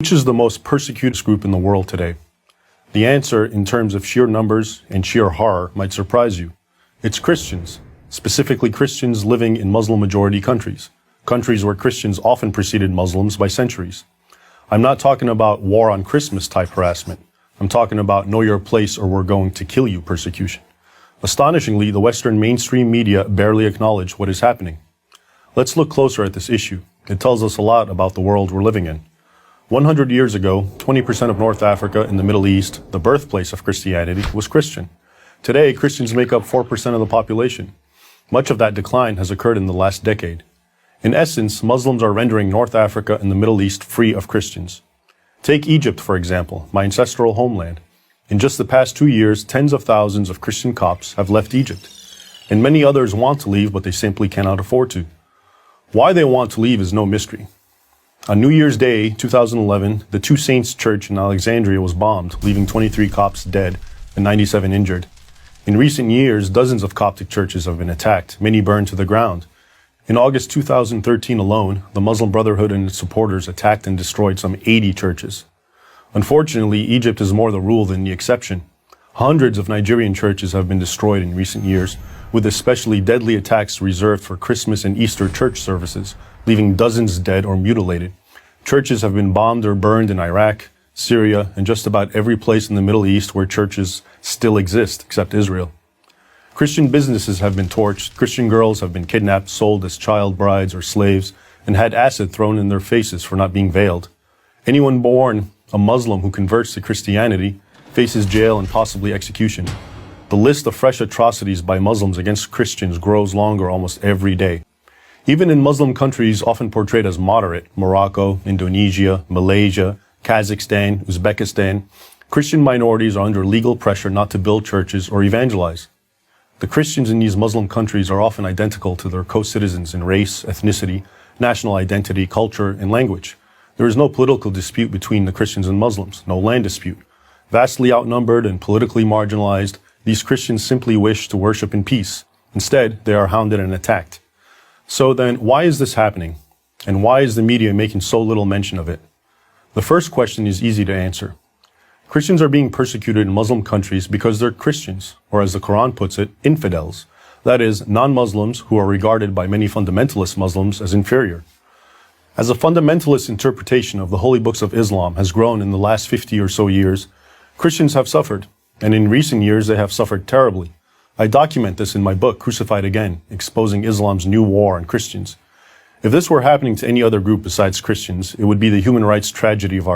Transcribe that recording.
Which is the most persecuted group in the world today? The answer, in terms of sheer numbers and sheer horror, might surprise you. It's Christians, specifically Christians living in Muslim-majority countries, countries where Christians often preceded Muslims by centuries. I'm not talking about war on Christmas type harassment. I'm talking about know your place or we're going to kill you persecution. Astonishingly, the Western mainstream media barely acknowledge what is happening. Let's look closer at this issue. It tells us a lot about the world we're living in. 100 years ago, 20% of North Africa and the Middle East, the birthplace of Christianity, was Christian. Today, Christians make up 4% of the population. Much of that decline has occurred in the last decade. In essence, Muslims are rendering North Africa and the Middle East free of Christians. Take Egypt, for example, my ancestral homeland. In just the past 2 years, tens of thousands of Christian Copts have left Egypt. And many others want to leave, but they simply cannot afford to. Why they want to leave is no mystery. On New Year's Day, 2011, the Two Saints Church in Alexandria was bombed, leaving 23 Copts dead and 97 injured. In recent years, dozens of Coptic churches have been attacked, many burned to the ground. In August 2013 alone, the Muslim Brotherhood and its supporters attacked and destroyed some 80 churches. Unfortunately, Egypt is more the rule than the exception. Hundreds of Nigerian churches have been destroyed in recent years, with especially deadly attacks reserved for Christmas and Easter church services, leaving dozens dead or mutilated. Churches have been bombed or burned in Iraq, Syria, and just about every place in the Middle East where churches still exist, except Israel. Christian businesses have been torched, Christian girls have been kidnapped, sold as child brides or slaves, and had acid thrown in their faces for not being veiled. Anyone born a Muslim who converts to Christianity faces jail and possibly execution. The list of fresh atrocities by Muslims against Christians grows longer almost every day. Even in Muslim countries often portrayed as moderate, Morocco, Indonesia, Malaysia, Kazakhstan, Uzbekistan, Christian minorities are under legal pressure not to build churches or evangelize. The Christians in these Muslim countries are often identical to their co-citizens in race, ethnicity, national identity, culture, and language. There is no political dispute between the Christians and Muslims, no land dispute. Vastly outnumbered and politically marginalized, these Christians simply wish to worship in peace. Instead, they are hounded and attacked. So then, why is this happening? And why is the media making so little mention of it? The first question is easy to answer. Christians are being persecuted in Muslim countries because they're Christians, or as the Quran puts it, infidels. That is, non-Muslims who are regarded by many fundamentalist Muslims as inferior. As a fundamentalist interpretation of the holy books of Islam has grown in the last 50 or so years, Christians have suffered, and in recent years they have suffered terribly. I document this in my book, Crucified Again, exposing Islam's new war on Christians. If this were happening to any other group besides Christians, it would be the human rights tragedy of our